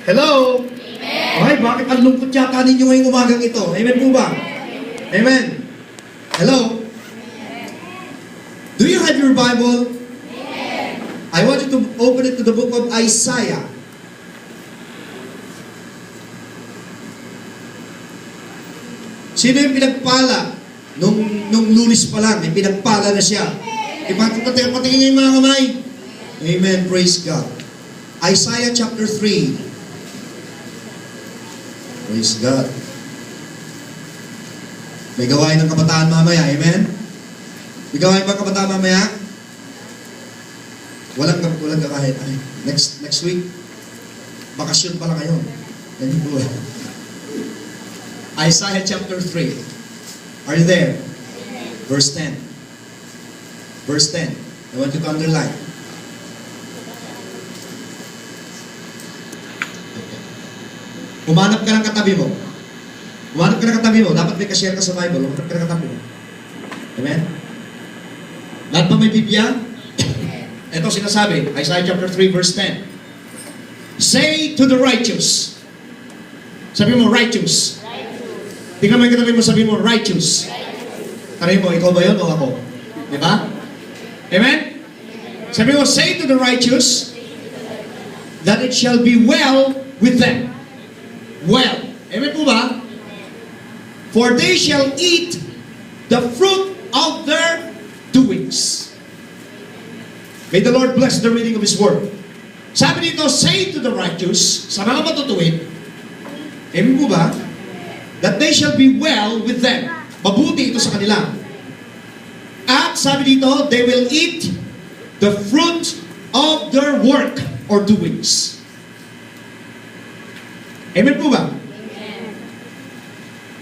Hello? Okay, bakit ang lungkot yata ninyo ngayong umagang ito? Amen po ba? Amen. Hello? Do you have your Bible? I want you to open it to the book of Isaiah. Sino yung pinagpala? Nung Lunes pa lang, pinagpala na siya. Patingin niya yung mga kamay. Amen. Praise God. Isaiah chapter 3. Praise God. May gawain ng kabataan mamaya. Amen? May gawain ba kabataan mamaya? Walang gawain. Next week, bakasyon pala kayo. Ganyan po. Isaiah chapter 3. Are you there? Verse 10. Verse 10. I want you to underline. Umanap ka ng katabi mo. Umanap ka ng katabi mo. Dapat may ka-share ka sa Bible. Umanap ka ng katabi mo. Amen? Lahat ba may Biblia? Ito sinasabi, Isaiah chapter 3 verse 10. Say to the righteous. Sabi mo, righteous. Tingnan mo yung katabi mo, sabi mo, righteous. Taray mo, ikaw ba yun o ako? Diba? Amen? Sabi mo, say to the righteous that it shall be well with them. Well. Amen po ba? For they shall eat the fruit of their doings. May the Lord bless the reading of His Word. Sabi dito, say to the righteous, sa mga matutuwid, amen po ba? That they shall be well with them. Mabuti ito sa kanila. At sabi dito, they will eat the fruit of their work or doings. Amen po ba? Amen.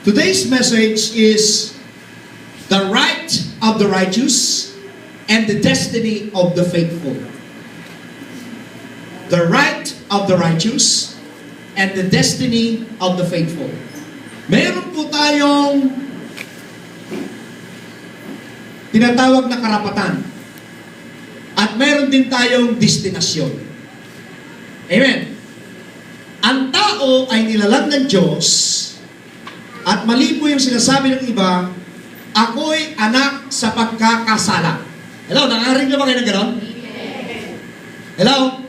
Today's message is the right of the righteous and the destiny of the faithful. The right of the righteous and the destiny of the faithful. Meron po tayong tinatawag na karapatan. At meron din tayong destinasyon. Amen. Ang tao ay nilalang ng Diyos at mali po yung sinasabi ng iba, ako'y anak sa pagkakasala. Hello, nakakarinig na ba kayo ng gano'n? Hello?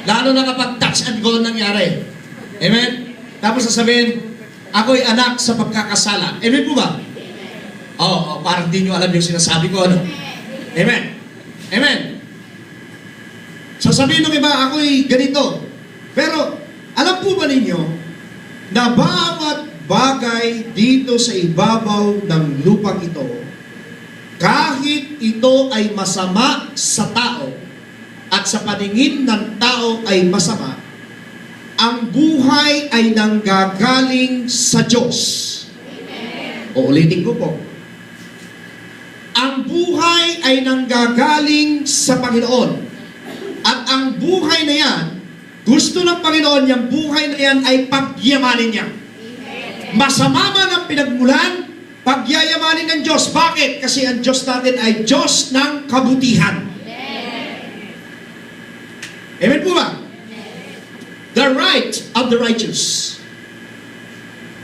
Lalo na kapag touch and go nangyari. Amen? Tapos sasabihin, ako'y anak sa pagkakasala. Amen po ba? Oo, parang di nyo alam yung sinasabi ko. Ano? Amen? Amen? Sasabihin ng iba, ako'y ganito. Pero, alam po ba ninyo na bawat bagay dito sa ibabaw ng lupang ito, kahit ito ay masama sa tao at sa paningin ng tao ay masama, ang buhay ay nanggagaling sa Diyos. Uulitin ko po. Ang buhay ay nanggagaling sa Panginoon. At ang buhay na yan, gusto ng Panginoon, yung buhay na yan ay pagyamanin niya. Masama man ang pinagmulan, pagyayamanin ng Diyos. Bakit? Kasi ang Diyos natin ay Diyos ng kabutihan. Amen po ba? The right of the righteous.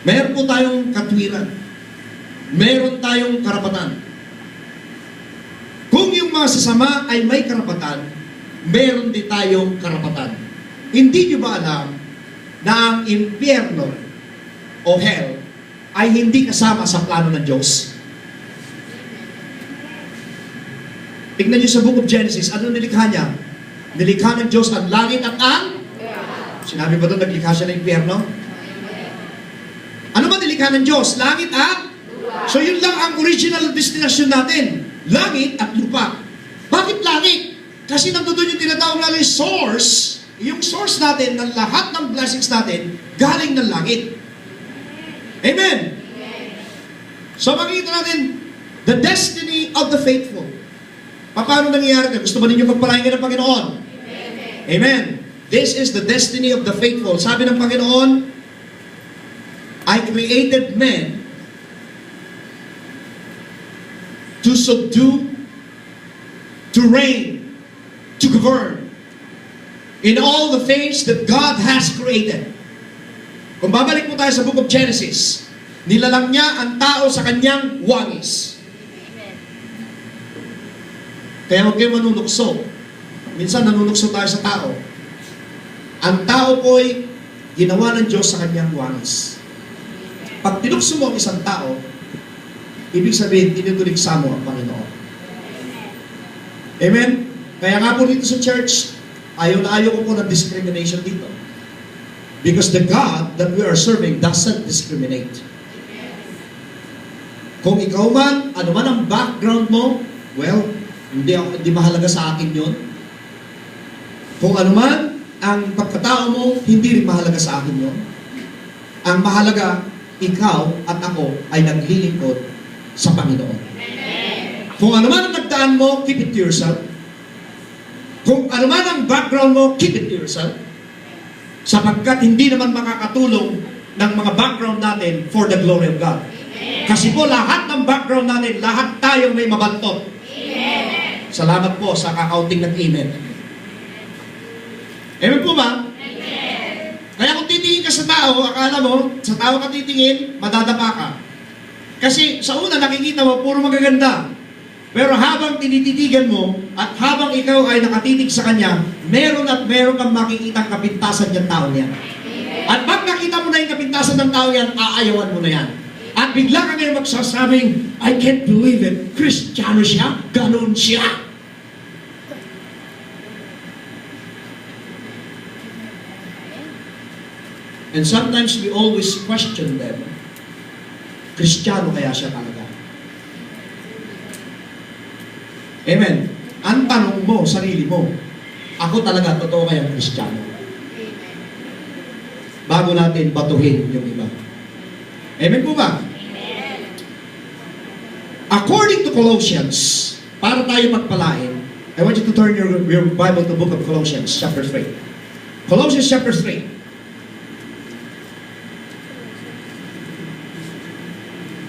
Meron po tayong katwiran. Meron tayong karapatan. Kung yung mga sasama ay may karapatan, meron din tayong karapatan. Hindi nyo ba alam na ang impyerno o hell ay hindi kasama sa plano ng Diyos? Tignan nyo sa book of Genesis, ano nilikha niya? Nilikha ng Diyos ang langit at ang? Sinabi ba doon naglikha siya ng impyerno? Ano ba nilikha ng Diyos? Langit at? So yun lang ang original destination natin. Langit at lupa. Bakit langit? Kasi nandun yung tinatawag natin source. Yung source natin ng lahat ng blessings natin galing ng langit. Amen. So makikita natin the destiny of the faithful. Paano nangyayari? Gusto ba ninyo pagpalain ng Panginoon? Amen. This is the destiny of the faithful. Sabi ng Panginoon, I created men to subdue, to reign, to govern. in all the things that God has created. Kung babalik mo tayo sa book of Genesis, nilalang niya ang tao sa kanyang wangis. Kaya huwag kayo manunukso. Minsan nanunukso tayo sa tao. Ang tao po'y ginawa ng Diyos sa kanyang wangis. Pag tinukso mo ang isang tao, ibig sabihin, tinutuligsa mo ang Panginoon. Amen? Kaya nga po dito sa church, ayaw na ayaw ko po ng discrimination dito. Because the God that we are serving doesn't discriminate. Kung ikaw man, ano man ang background mo, well, hindi mahalaga sa akin yun. Kung ano man ang pagkatao mo, hindi rin mahalaga sa akin yun. Ang mahalaga, ikaw at ako ay naglilingkod sa Panginoon. Kung ano man ang nagdaan mo, keep it to yourself. Kung ano man ang background mo, keep it to yourself. Sapagkat hindi naman makakatulong ng mga background natin for the glory of God. Kasi po lahat ng background natin, lahat tayo may mabantot. Salamat po sa kakaunting nag-amen. Amen po ba? Kaya kung titingin ka sa tao, akala mo, sa tao ka titingin, madadapa ka. Kasi sa una nakikita mo, puro magaganda. Pero habang tinititigan mo, at habang ikaw ay nakatitig sa kanya, meron at meron kang makikitang kapintasan ng tao niya. At pag nakita mo na yung kapintasan ng tao yan, aayawan mo na yan. At bigla ka ngayon magsasabing, I can't believe it, Kristiyano siya, ganun siya. And sometimes we always question them, Kristiyano kaya siya talaga? Amen. Ang tanong mo, sarili mo, ako talaga, totoo kayang Kristiyano? Bago natin batuhin yung iba. Amen po ba? According to Colossians, para tayo magpalain, I want you to turn your Bible to the book of Colossians, chapter 3. Colossians chapter 3.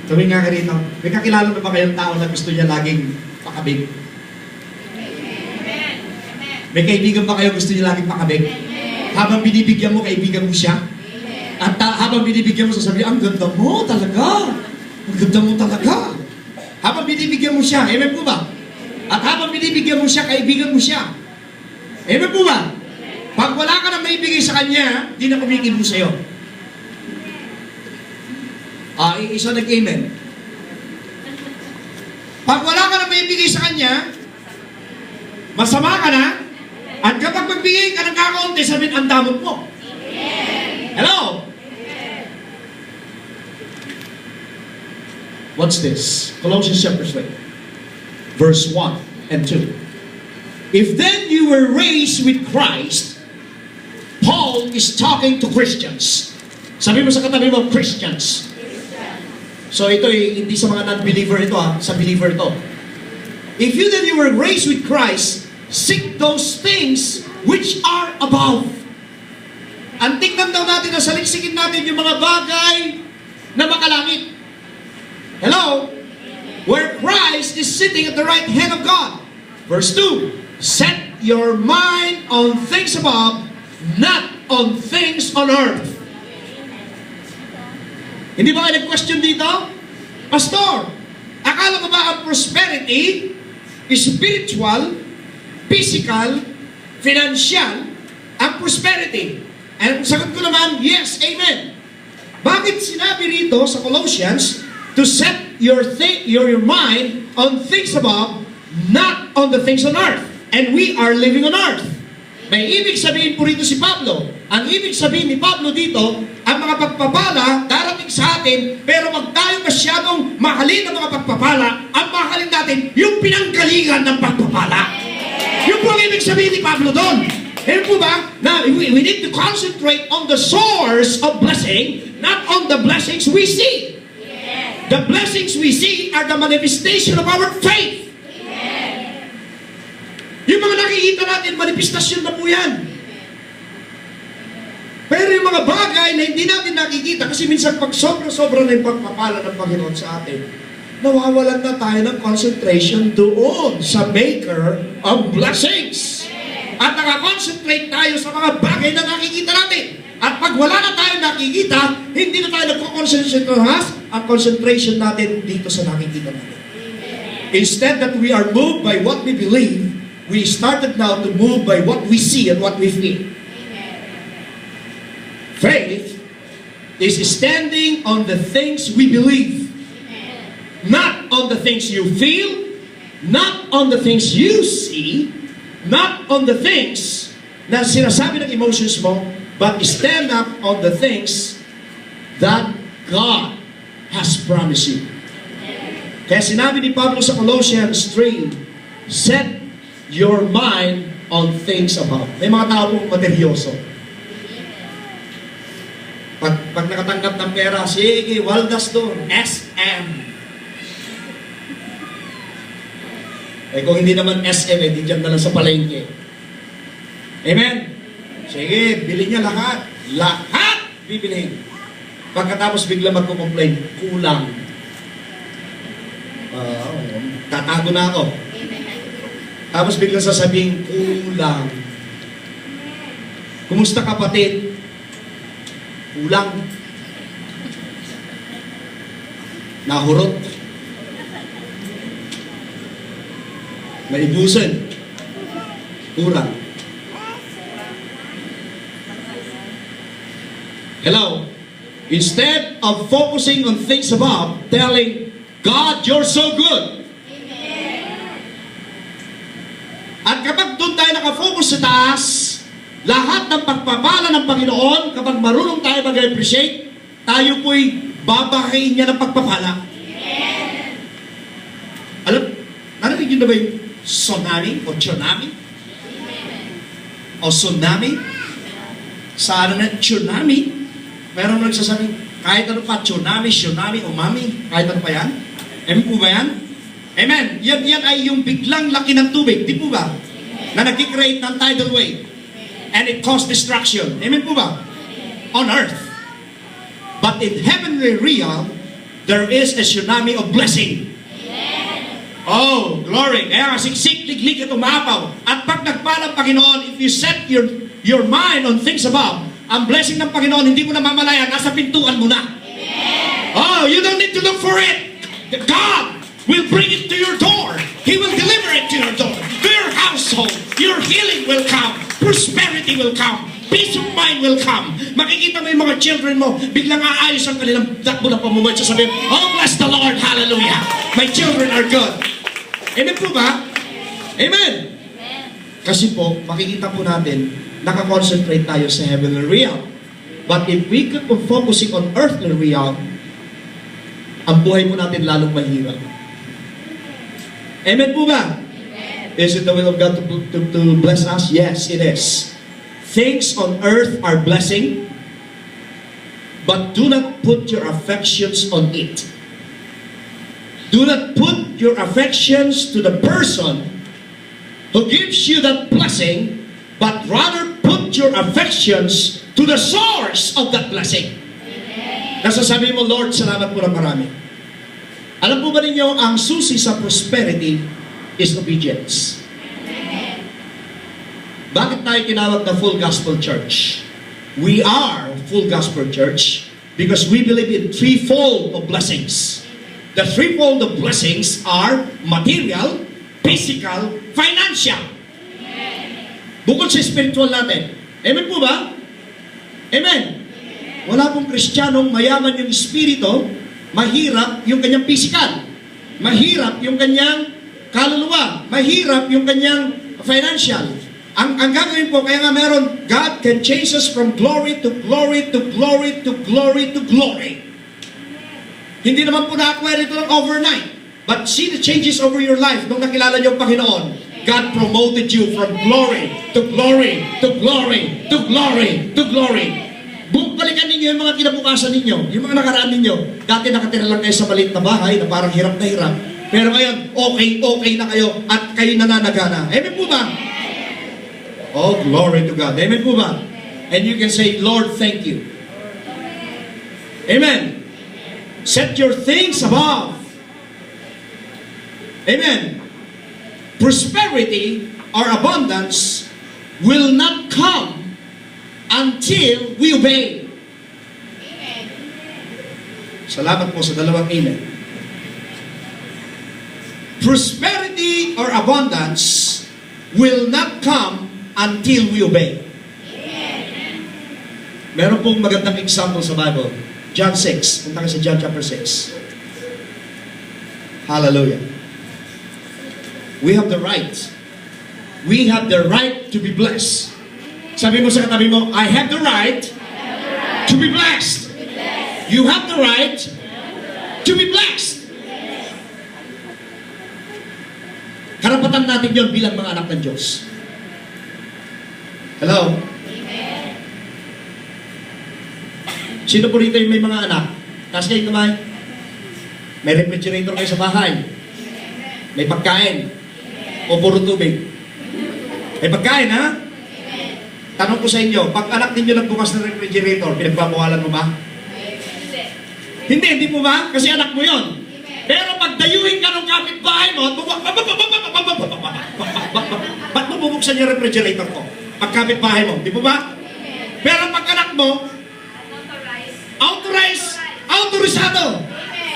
Sabi nga ka rito, may kakilala na ba kayong tao na gusto niya laging pakabig? May kaibigan ba kayo gusto niya laging pakabig? Habang binibigyan mo, kaibigan mo siya. At habang binibigyan mo, sasabihin, ang ganda mo talaga. Ang ganda mo talaga. Habang binibigyan mo siya, amen po ba? At habang binibigyan mo siya, kaibigan mo siya. Amen po ba? Pag wala ka na maibigay sa kanya, di na kumikid mo sa'yo. Isa nag-amen. Pag wala ka na maibigay sa kanya, masama ka na, at kapag magbigay ka ng kakaunti, sabihin, ang damot mo. Hello? What's this? Colossians chapter 3, verse 1 and 2. If then you were raised with Christ, Paul is talking to Christians. Sabi mo sa katabi mo, Christians. So ito hindi sa mga non-believer ito sa believer ito. If you then you were raised with Christ, seek those things which are above. Ang tingnan daw natin na saliksikin natin yung mga bagay na makalangit. Hello? Where Christ is sitting at the right hand of God. Verse 2, set your mind on things above, not on things on earth. Hindi ba kayo nag-question dito? Pastor, akala ko ba ang prosperity, spiritual, physical, financial, ang prosperity? And sagot ko naman, yes, amen. Bakit sinabi rito sa Colossians to set your mind on things above, not on the things on earth? And we are living on earth. May ibig sabihin po rito si Pablo. Ang ibig sabihin ni Pablo dito, ang mga pagpapala darating sa atin, pero wag tayo masyadong mahalin ang mga pagpapala. Ang mahalin natin, yung pinanggalingan ng pagpapala. Yung po ang ibig sabihin ni Pablo doon. Ayan po ba? Na we need to concentrate on the source of blessing, not on the blessings we see. The blessings we see are the manifestation of our faith. Yung mga nakikita natin, manifestasyon na po yan. Pero yung mga bagay na hindi natin nakikita, kasi minsan pag sobra-sobra na yung pagpapala ng Panginoon sa atin, nawawalan na tayo ng concentration doon sa maker of blessings. At nakakonsentrate tayo sa mga bagay na nakikita natin. At pag wala na tayo nakikita, hindi na tayo nagko-concentrate ang concentration natin dito sa nakikita natin. Instead that we are moved by what we believe, we started now to move by what we see and what we feel. Faith is standing on the things we believe. Not on the things you feel, not on the things you see, not on the things na sinasabi ng emotions mo, but stand up on the things that God has promised you. Kaya sinabi ni Pablo sa Colossians 3, set your mind on things above. May mga tao pong materyoso. Pag nakatanggap ng pera, sige, waldas doon, SM. Eh kung hindi naman SM, eh, di dyan na lang sa palengke. Amen? Sige, bilhin niya lahat. Lahat bibilhin. Pagkatapos bigla magko-complain, kulang. Tatago na ako. Tapos bigla sasabihin, kulang. Kumusta kapatid? Kulang. Nahurot. Naibusan. Kurang. Hello? Instead of focusing on things above, telling God, you're so good. At kapag doon tayo nakafocus sa taas, lahat ng pagpapala ng Panginoon, kapag marunong tayo mag-appreciate, tayo po'y babahain niya ng pagpapala. Alam, narinig nyo na ba yung tsunami o tsunami? O tsunami? Sa ano na, tsunami? Meron mo nagsasabi, kahit ano pa, tsunami, tsunami, umami, kahit ano pa yan? Amen po ba yan? Amen. Yan ay yung biglang laki ng tubig, di po ba? Na nag-create ng tidal wave. And it caused destruction. Amen po ba? On earth. But in heavenly realm, there is a tsunami of blessing. Oh, glory. Kaya siksik, liglig at umapaw. At pag nagpalang Panginoon, if you set your mind on things above, ang blessing ng Panginoon, hindi mo na mamalayan, nasa pintuan mo na. Oh, you don't need to look for it. God will bring it to your door. He will deliver it to your door. To your household. Your healing will come. Prosperity will come. Peace of mind will come. Makikita mo yung mga children mo, biglang aayos ang kanilang dakbo na pamumuhay. Sasabihin, oh, bless the Lord, hallelujah. My children are good. Amen po ba? Amen. Kasi po, makikita po natin, nakakonsentrate tayo sa heavenly realm. But if we keep on focusing on earthly realm, ang buhay po natin lalong mahirap. Amen po ba? Amen. Is it the will of God to bless us? Yes, it is. Things on earth are blessing, but do not put your affections on it. Do not put your affections to the person who gives you that blessing, but rather put your affections to the source of that blessing. Nasasabi mo, Lord, salamat po na marami. Alam po ba ninyo, ang susi sa prosperity is obedience. Bakit tayo tinawag na full gospel church? We are full gospel church because we believe in threefold of blessings. The threefold of blessings are material, physical, financial. Bukod sa spiritual natin. Amen po ba? Amen. Wala pong Kristiyanong mayaman yung espiritu, mahirap yung kanyang physical. Mahirap yung kanyang kaluluwa. Mahirap yung kanyang financial. Ang gagawin po, kaya nga meron, God can change us from glory to glory to glory to glory to glory. Hindi naman po na-acquire ito ng overnight. But see the changes over your life nung nakilala niyo ang Panginoon. God promoted you from glory to glory to glory to glory to glory. Balikan ninyo yung mga kinabukasan ninyo, yung mga nakaraan ninyo. Dati nakatira lang kayo sa maliit na bahay na parang hirap na hirap. Pero ngayon, okay na kayo at kayo nananagana. Amen po ba? Oh, glory to God. Amen po ba? And you can say, Lord, thank you. Amen. Set your things above. Amen. Prosperity or abundance will not come until we obey. Salamat po sa dalawang amen. Prosperity or abundance will not come until we obey. Meron pong magandang example sa Bible. John 6. Punta ka sa John chapter 6. Hallelujah. We have the right. We have the right to be blessed. Sabi mo sa katabi mo, I have the right to be blessed. You have the right to be blessed. Karapatan natin yon bilang mga anak ng Diyos. Hello? Sino po rito yung may mga anak? Taas kayo kamay. May refrigerator kayo sa bahay. May pagkain. O puro tubig. May pagkain, ha? Tanong ko sa inyo, pag anak ninyo nagbukas ng refrigerator, pinagbabawalan mo ba? Hindi po ba? Kasi anak mo yon. Pero pag dayuhin ka ng kapitbahay mo, ba't mo bubuksan yung refrigerator ko? Pag kapitbahay mo, di po ba? Pero pag anak mo, autorizado.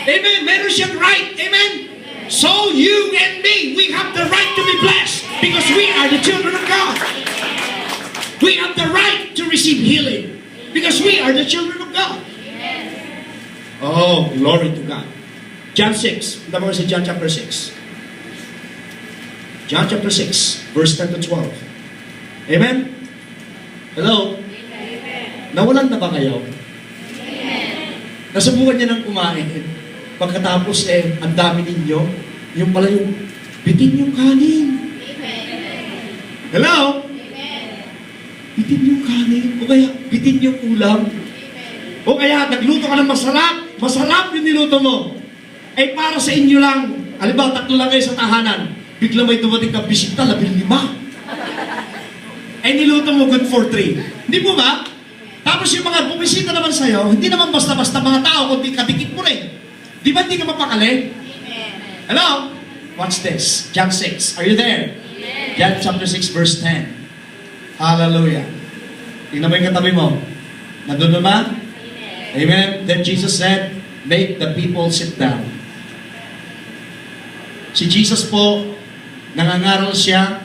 Amen. Meron siyang right. Amen. So you and me, we have the right to be blessed because we are the children of God. We have the right to receive healing because we are the children of God. Oh, glory to God. John 6. Punta mo sa John chapter 6. John chapter 6, verse 10 to 12. Amen? Hello? Nawalan na ba kayo? Nasubukan niya ng kumain. Pagkatapos ang dami ninyo, yung pala yung bitin yung kanin. Hello? Bitin yung kanin. O kaya bitin yung ulam. O kaya nagluto ka ng masarap. Masarap yung niluto mo. Eh para sa inyo lang. Halimbawa, 3 lang kayo sa tahanan. Bigla may dumating ka bisita, 15. Eh niluto mo good for 3. Hindi po ba? Tapos yung mga bumisita naman sa'yo, hindi naman basta-basta mga tao, kundi kadikit mo rin. Di ba hindi ka mapakali? Hello? Watch this. John 6. Are you there? John chapter 6 verse 10. Hallelujah. Tingnan mo yung katabi mo. Nandun naman? Amen. Then Jesus said, make the people sit down. Si Jesus po, nangangaral siya,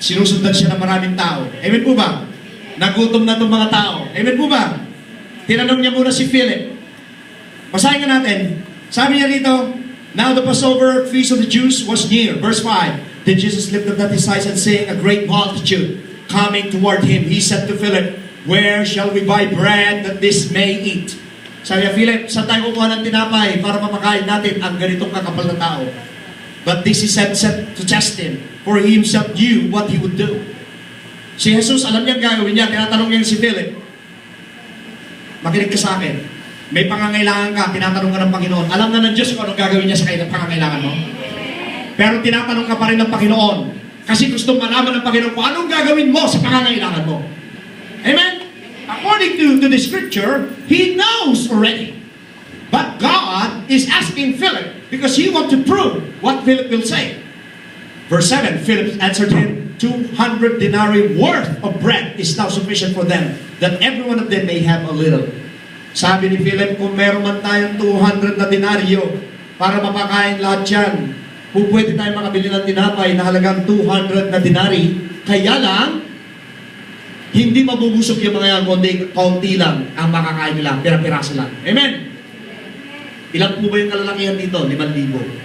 sinusundan siya ng maraming tao. Amen po ba? Nagutom na itong mga tao. Amen po ba? Tinanong niya muna si Philip. Basahin nga natin. Sabi niya rito, now the Passover feast of the Jews was near. Verse 5. Then Jesus lifted up his eyes and seeing a great multitude coming toward him, he said to Philip, where shall we buy bread that this may eat? Sabi niya, Philip, saan tayo kukuha ng tinapay para mapakain natin ang ganitong kakapal na tao? But this he said to test him, for he himself knew what he would do. Si Jesus, alam niya ang gagawin niya. Tinatanong niya si Philip, makinig ka sa akin. May pangangailangan ka, tinatanong ka ng Panginoon. Alam na ng Diyos kung anong gagawin niya sa pangangailangan mo. Pero tinatanong ka pa rin ng Panginoon. Kasi gusto malaman ng Panginoon kung anong gagawin mo sa pangangailangan mo. Amen? According to the scripture, He knows already. But God is asking Philip because He wants to prove what Philip will say. Verse 7, Philip answered him, 200 denarii worth of bread is now sufficient for them, that every one of them may have a little. Sabi ni Philip, kung meron man tayong 200 na denaryo para mapakain lahat yan, kung pwede tayo makabili ng tinapay na halagang 200 na denari, kaya lang, hindi mabubusog yung mga yan, kundi kaunti lang ang makakain nila, pira-piraso lang. Amen? Ilan po ba yung kalalakihan dito? 5,000.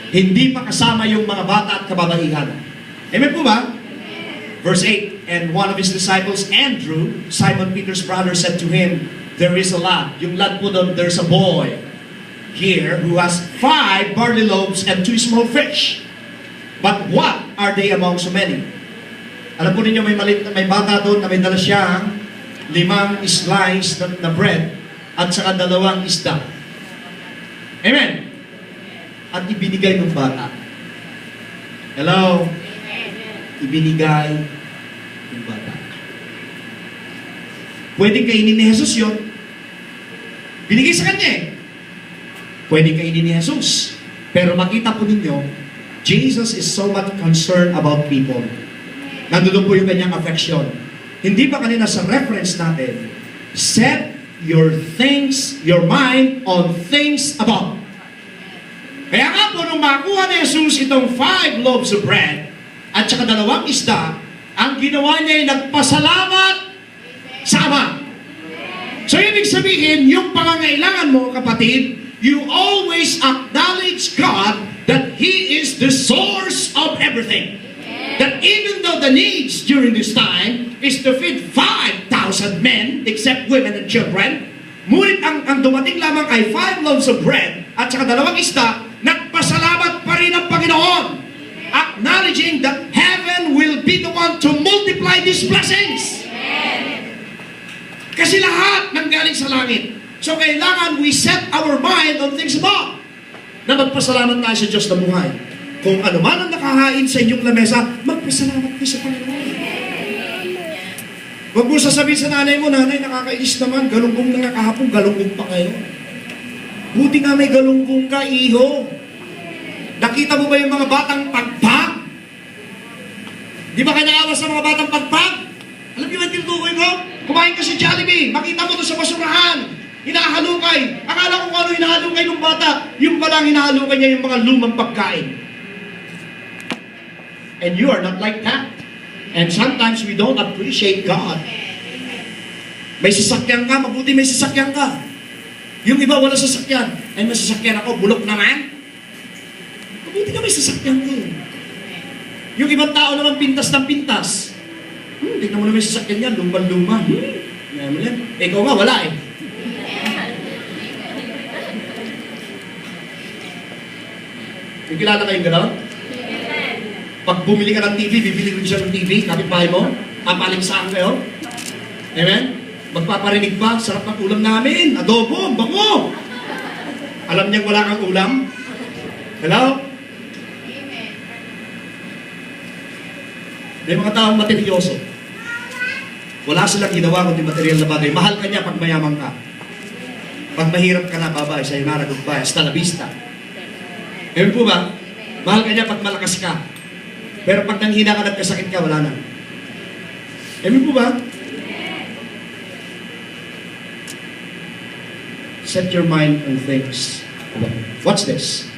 Hindi pa kasama yung mga bata at kababaihan. Amen po ba? Verse 8, and one of his disciples, Andrew, Simon Peter's brother, said to him, there is a lad. Yung lad po doon, there's a boy here who has 5 barley loaves and 2 small fish. But what are they among so many? Alam po ninyo, may bata doon na may dala siyang 5 slice na bread at saka 2 isda. Amen? At ibinigay ng bata. Hello? Ibinigay ng bata. Pwedeng kainin ni Jesus yun. Binigay sa kanya eh. Pwedeng kainin ni Jesus. Pero makita po ninyo, Jesus is so much concerned about people. Nandun po yung kanyang affection. Hindi ba kanina sa reference natin, set your mind on things above. Kaya nga po, nung makuha ni Jesus itong 5 loaves of bread at saka 2 isda, ang ginawa niya ay nagpasalamat sa Ama. So, ibig sabihin, yung pangangailangan mo, kapatid, you always acknowledge God that He is the source of everything. That even though the needs during this time is to feed 5,000 men, except women and children, ngunit ang dumating lamang ay 5 loaves of bread at saka 2 isda, nagpasalamat pa rin ang Panginoon, acknowledging that heaven will be the one to multiply these blessings. Kasi lahat nanggaling sa langit. So kailangan we set our mind on things above. Na magpasalamat tayo sa Diyos na buhay. Kung ano man ang nakahain sa inyong lamesa, magpasalamat kayo sa Panginoon. Huwag mo sasabihin sa nanay mo, nanay, nakakainis naman, galunggong na nga kahapon, galunggong pa kayo. Buti nga may galunggong ka, iho. Nakita mo ba yung mga batang pagpag? Di ba kayo naawa sa mga batang pagpag? Alam niyo ba yung tinutukoy ko? Kumain ka sa Jollibee, makita mo to sa basurahan. Hinahalukay. Akala ko kung ano hinahalukay ng bata. Yung palang hinahalukay niya yung mga lumang pagkain. And you are not like that. And sometimes we don't appreciate God. May sasakyan ka, mabuti may sasakyan ka. Yung iba wala sasakyan. Ay, may sasakyan ako, bulok naman. Mabuti ka may sasakyan ka. Yung ibang tao naman pintas ng pintas. Tignan mo na may sasakyan yan, lumang-luma. Ikaw nga, wala eh. Yung kilala kayong gano'n? Pag bumili ka ng TV, bibili ko siya ng TV, kapitbahay mo, papaligsahan kayo. Amen? Magpaparinig pa, sarap ng ulam namin, adobo, bango. Alam niyang wala kang ulam? Hello? May mga taong materyoso. Wala silang ginawa kundi material na bagay. Mahal ka niya pag mayaman ka. Pag mahirap ka na, babay, sayonara, goodbye, hasta la vista. Amen po ba? Mahal ka niya pag malakas ka. Pero pag nanghina ka at kasakit ka, wala na. Amen po ba? Set your mind on things. Watch this.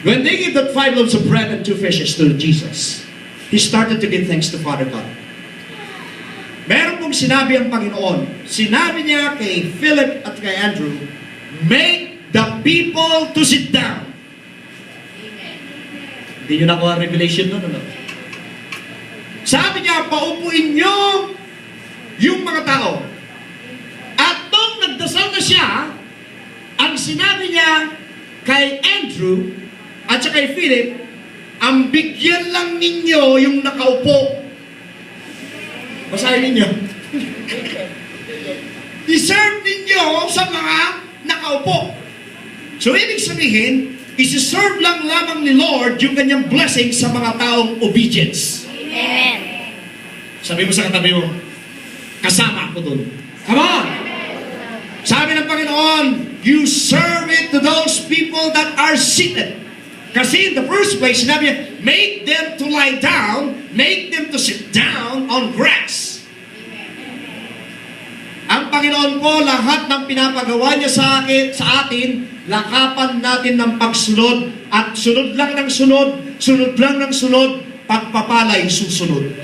When they gave that 5 loaves of bread and 2 fishes to Jesus, He started to give thanks to Father God. Meron pong sinabi ang Panginoon. Sinabi niya kay Philip at kay Andrew, make the people to sit down. Hindi nyo nakuha revelation nun, ano? Sabi niya, paupuin nyo yung mga tao. At nung nagdasal na siya, ang sinabi niya kay Andrew at saka kay Philip, ang bigyan lang ninyo yung nakaupo. Basahin ninyo. Deserve ninyo sa mga nakaupo. So, ibig sabihin, isi-serve lang lamang ni Lord yung kanyang blessing sa mga taong obedience. Amen. Sabi mo sa katabi mo, kasama ako dun. Come on! Sabi ng Panginoon, you serve it to those people that are seated. Kasi in the first place, sinabi niya, make them to lie down, make them to sit down on grass. Ang Panginoon po, lahat ng pinapagawa niya sa atin, lakapan natin ng pagsunod at sunod lang ng sunod, sunod lang ng sunod, pagpapalay susunod.